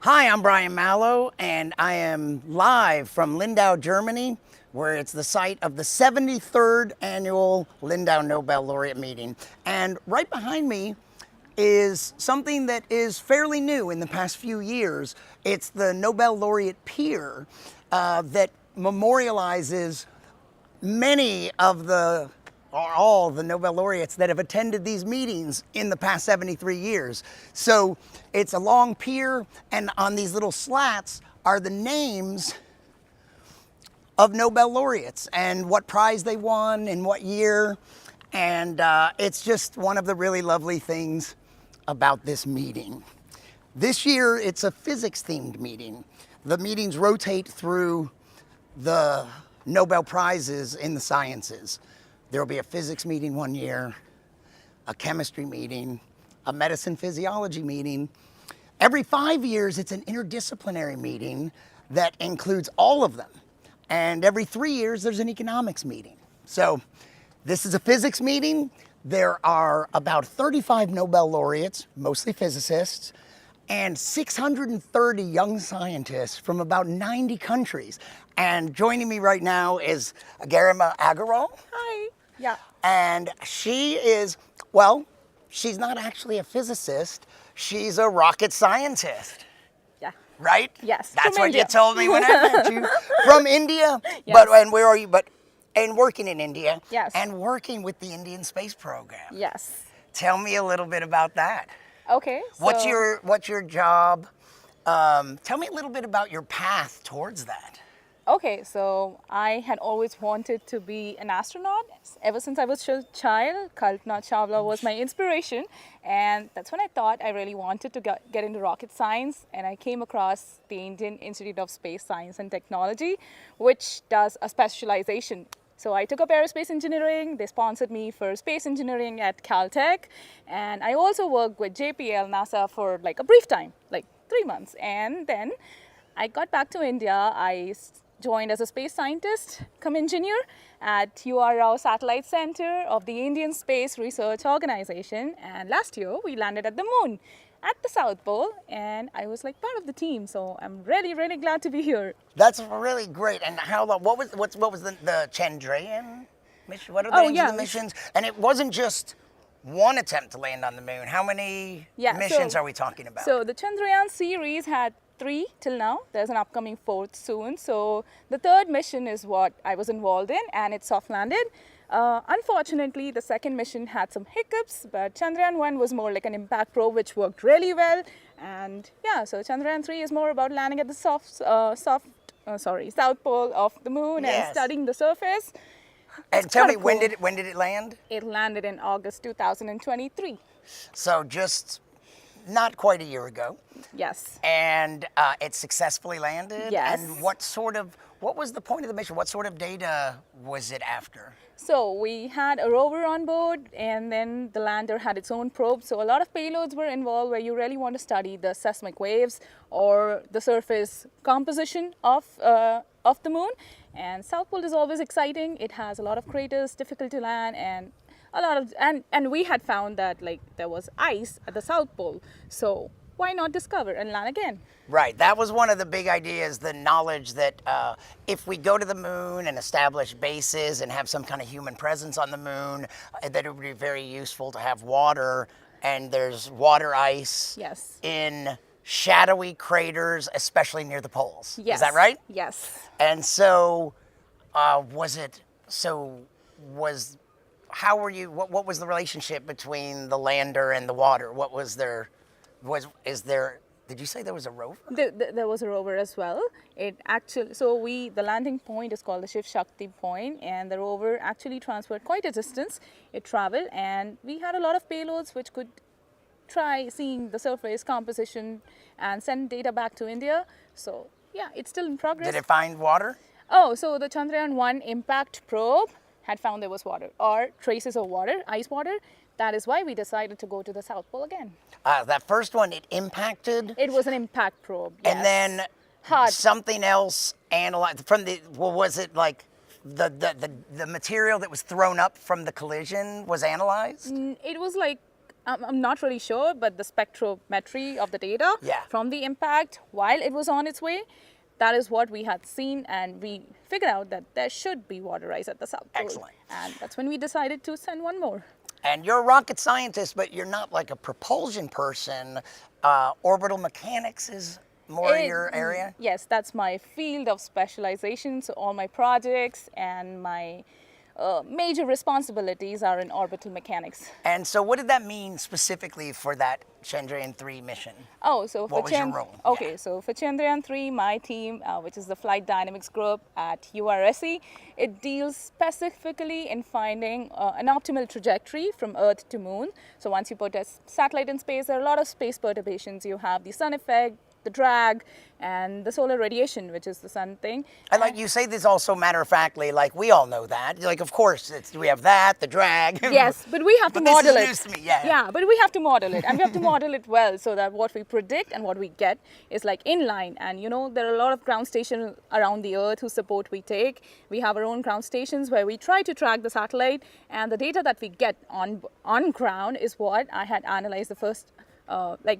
Hi, I'm Brian Malow, and I am live from Lindau, Germany, where it's the site of the 73rd annual Lindau Nobel Laureate meeting. And right behind me is something that is fairly new in the past few years. It's the Nobel Laureate Pier that memorializes many of the or all the Nobel laureates that have attended these meetings in the past 73 years. So it's a long pier, and on these little slats are the names of Nobel laureates and what prize they won in what year. And it's just one of the really lovely things about this meeting. This year, it's a physics-themed meeting. The meetings rotate through the Nobel Prizes in the sciences. There will be a physics meeting one year, a chemistry meeting, a medicine physiology meeting. Every 5 years, it's an interdisciplinary meeting that includes all of them. And every 3 years, there's an economics meeting. So this is a physics meeting. There are about 35 Nobel laureates, mostly physicists, and 630 young scientists from about 90 countries. And joining me right now is Garima Aggarwal. Hi. Yeah. And she is, well, she's not actually a physicist. She's a rocket scientist, Yeah. right? Yes, That's from what India. you told me when I met you. From India? Yes. But, and where are you? And working in India. Yes. And working with the Indian space program. Yes. Tell me a little bit about that. Okay. What's your job? Tell me a little bit about your path towards that. Okay, so I had always wanted to be an astronaut. Ever since I was a child, Kalpana Chawla was my inspiration. And that's when I thought I really wanted to get into rocket science. And I came across the Indian Institute of Space Science and Technology, which does a specialization. So I took up aerospace engineering. They sponsored me for space engineering at Caltech. And I also worked with JPL, NASA for like a brief time, like 3 months. And then I got back to India. I joined as a space scientist come engineer at UR Rao Satellite Center of the Indian Space Research Organization. And last year we landed at the moon at the South Pole, and I was like part of the team. So I'm really, really glad to be here. That's really great. And how long? What was the Chandrayaan mission? What are the names of the missions? And it wasn't just one attempt to land on the moon. How many missions are we talking about? So the Chandrayaan series had 3 till now. There's an upcoming 4th soon. So the 3rd mission is what I was involved in, and it soft landed. Unfortunately, the 2nd mission had some hiccups, but Chandrayaan 1 was more like an impact probe, which worked really well. And yeah, so Chandrayaan 3 is more about landing at the South Pole of the moon and studying the surface. And tell me, when did it land? It landed in August 2023. So just not quite a year ago. Yes. And it successfully landed? Yes. And what was the point of the mission? What sort of data was it after? So we had a rover on board, and then the lander had its own probe. So a lot of payloads were involved where you really want to study the seismic waves or the surface composition of the moon. And South Pole is always exciting. It has a lot of craters, difficult to land, and and we had found that like there was ice at the South Pole. So why not discover and land again? Right, that was one of the big ideas, the knowledge that if we go to the moon and establish bases and have some kind of human presence on the moon, that it would be very useful to have water, and there's water ice in shadowy craters, especially near the poles. Yes. Is that right? Yes. And so, what was the relationship between the lander and the water? What was did you say there was a rover? There was a rover as well. The landing point is called the Shiv Shakti point, and the rover actually transferred quite a distance. It traveled, and we had a lot of payloads which could try seeing the surface composition and send data back to India. So yeah, it's still in progress. Did it find water? Oh, so the Chandrayaan 1 impact probe had found there was water or traces of water, ice water. That is why we decided to go to the South Pole again. That first one, it impacted? It was an impact probe, yes. And then something else analyzed from was it like the material that was thrown up from the collision was analyzed? It was like I'm not really sure, but the spectrometry of the data Yeah. from the impact while it was on its way, that is what we had seen, and we figured out that there should be water ice at the South Pole. Excellent. And that's when we decided to send one more. And you're a rocket scientist, but you're not like a propulsion person. Orbital mechanics is more your area? Yes, that's my field of specialization. So all my projects and my major responsibilities are in orbital mechanics. And so what did that mean specifically for that Chandrayaan-3 mission? Oh, so for What was your role? Okay, Yeah. so for Chandrayaan-3, my team, which is the Flight Dynamics Group at URSE, it deals specifically in finding an optimal trajectory from Earth to Moon. So once you put a satellite in space, there are a lot of space perturbations. You have the sun effect, the drag, and the solar radiation, which is the sun thing. And like you say this also matter-of-factly, like we all know that. Like, of course, we have that, the drag. Yes, but we have to But model this it. is news to me, yeah. Yeah, but we have to model it, and we have to model it well so that what we predict and what we get is like in line. And you know, there are a lot of ground stations around the Earth whose support we take. We have our own ground stations where we try to track the satellite, and the data that we get on ground is what I had analyzed the first.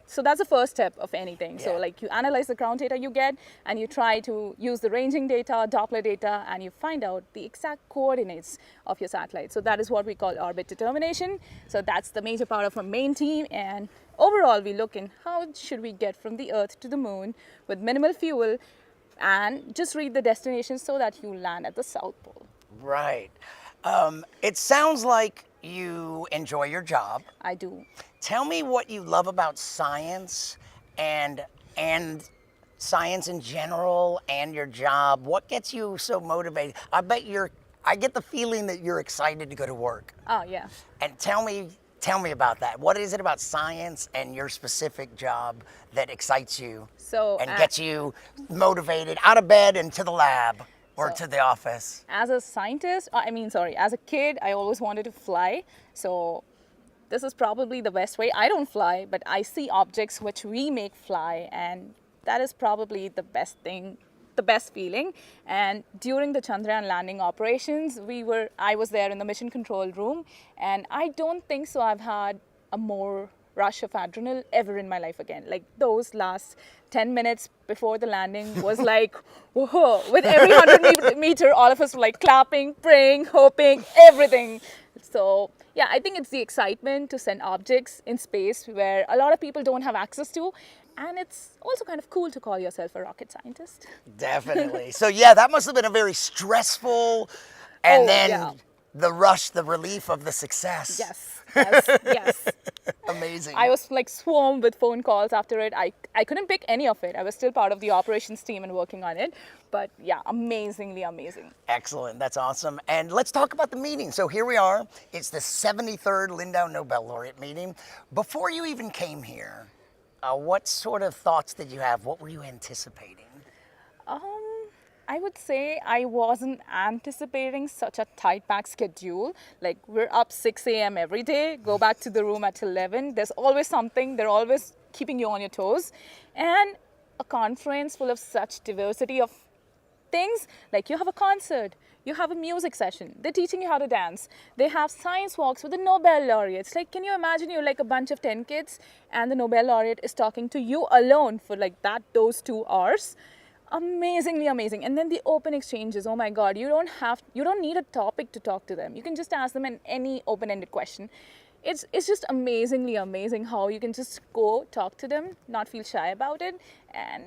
So that's the first step of anything. Yeah. So like you analyze the ground data you get, and you try to use the ranging data, Doppler data, and you find out the exact coordinates of your satellite. So that is what we call orbit determination. So that's the major part of our main team. And overall, we look in how should we get from the Earth to the Moon with minimal fuel, and just read the destination so that you land at the South Pole. Right. It sounds like you enjoy your job. I do. Tell me what you love about science and science in general and your job. What gets you so motivated? I get the feeling that you're excited to go to work. Oh, yeah. And tell me about that. What is it about science and your specific job that excites you and gets you motivated out of bed and to the lab or to the office? As a scientist, as a kid, I always wanted to fly. So this is probably the best way. I don't fly, but I see objects which we make fly, and that is probably the best thing, the best feeling. And during the Chandrayaan landing operations, I was there in the mission control room, and I don't think so I've had a more rush of adrenaline ever in my life again. Like those last 10 minutes before the landing was like, whoa, with every 100 meter, all of us were like clapping, praying, hoping, everything. So yeah, I think it's the excitement to send objects in space where a lot of people don't have access to. And it's also kind of cool to call yourself a rocket scientist. Definitely. So yeah, that must have been a very stressful, and then the rush, the relief of the success. Yes. Amazing. I was like swarmed with phone calls after it. I couldn't pick any of it. I was still part of the operations team and working on it. But yeah, amazingly amazing. Excellent. That's awesome. And let's talk about the meeting. So here we are. It's the 73rd Lindau Nobel Laureate meeting. Before you even came here, what sort of thoughts did you have? What were you anticipating? I would say I wasn't anticipating such a tight-packed schedule. Like, we're up 6 a.m. every day, go back to the room at 11. There's always something. They're always keeping you on your toes. And a conference full of such diversity of things. Like, you have a concert. You have a music session. They're teaching you how to dance. They have science walks with the Nobel laureates. Like, can you imagine you're like a bunch of 10 kids and the Nobel laureate is talking to you alone for like those 2 hours? Amazingly amazing. And then the open exchanges, oh my God, you don't need a topic to talk to them. You can just ask them any open-ended question. It's just amazingly amazing how you can just go talk to them, not feel shy about it, and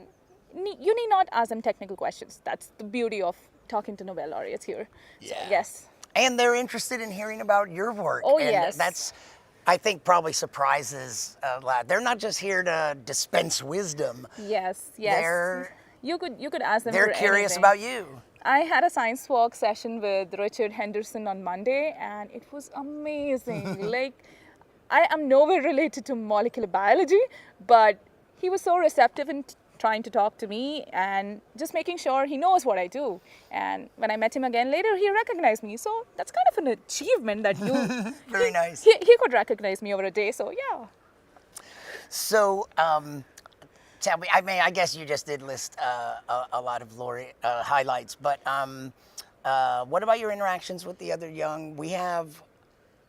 you need not ask them technical questions. That's the beauty of talking to Nobel laureates here. Yeah. So, yes. And they're interested in hearing about your work. Oh, and yes. That's, I think, probably surprises a lot. They're not just here to dispense wisdom. Yes. You could ask them. They're curious anything. about you. I had a science walk session with Richard Henderson on Monday, and it was amazing. Like, I am nowhere related to molecular biology, but he was so receptive in trying to talk to me and just making sure he knows what I do. And when I met him again later, he recognized me. So that's kind of an achievement that you... Very nice. He could recognize me over a day, so yeah. So, tell me, I guess you just did list a lot of laureate highlights, but what about your interactions with the other young? We have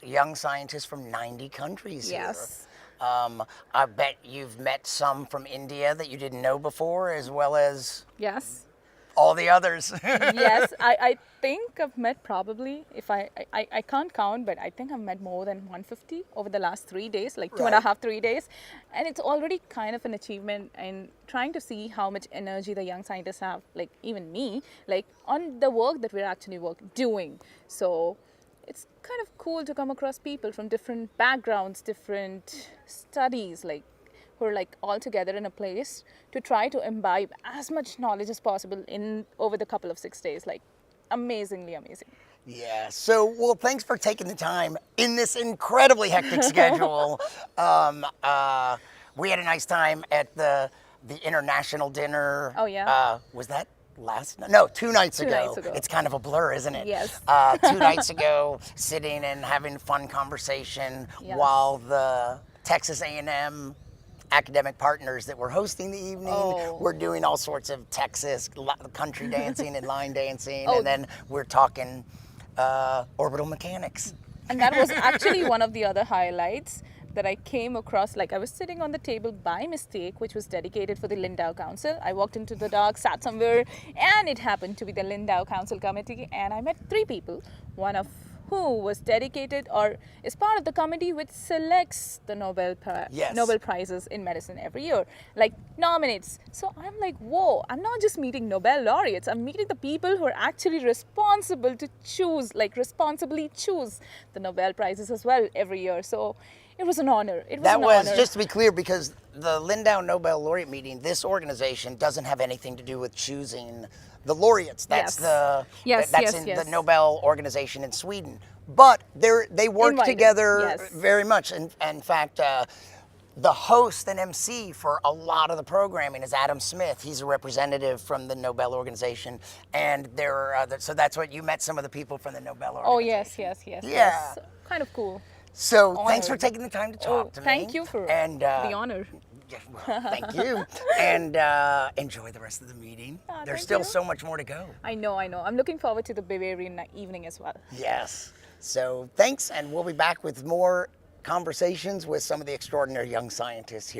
young scientists from 90 countries Yes. here. I bet you've met some from India that you didn't know before, as well as Yes. all the others. Yes, I think I've met probably, if I can't count, but I think I've met more than 150 over the last 3 days, like two and a Right. half, 3 days. And it's already kind of an achievement, and trying to see how much energy the young scientists have, like even me, like on the work that we're actually doing. So it's kind of cool to come across people from different backgrounds, different studies, like who are like all together in a place to try to imbibe as much knowledge as possible in over the couple of 6 days. Like amazingly amazing. Yeah. So, well, thanks for taking the time in this incredibly hectic schedule. We had a nice time at the international dinner. Oh, yeah? Was that last night? No, 2 nights Two ago. nights ago. It's kind of a blur, isn't it? Yes. 2 nights ago, sitting and having fun conversation Yes. while the Texas A&M academic partners that were hosting the evening Oh. were doing all sorts of Texas country dancing and line dancing, Oh. and then we're talking orbital mechanics. And that was actually one of the other highlights that I came across. Like I was sitting on the table by mistake, which was dedicated for the Lindau Council. I walked into the dark, sat somewhere, and it happened to be the Lindau Council Committee. And I met 3 people, one of who was dedicated or is part of the committee which selects the Yes. Nobel Prizes in medicine every year, like nominates. So I'm like, whoa, I'm not just meeting Nobel laureates, I'm meeting the people who are actually responsible to choose, like responsibly choose the Nobel Prizes as well every year. So it was an honor. It was That an was, honor. just to be clear, because the Lindau Nobel Laureate meeting, this organization doesn't have anything to do with choosing the laureates. That's Yes. the Yes, that's yes, in yes. the Nobel organization in Sweden. But they work Invited, together yes. very much. In fact, the host and MC for a lot of the programming is Adam Smith. He's a representative from the Nobel organization, and there are other. So that's what you met some of the people from the Nobel organization. Oh yes, yes, yes. Yeah. Yes. Kind of cool. So thanks for Honored. taking the time to talk to me. Thank you for and the honor. yeah, well, thank you. And enjoy the rest of the meeting. There's thank still you. so much more to go. I know. I'm looking forward to the Bavarian evening as well. Yes. So thanks, and we'll be back with more conversations with some of the extraordinary young scientists here.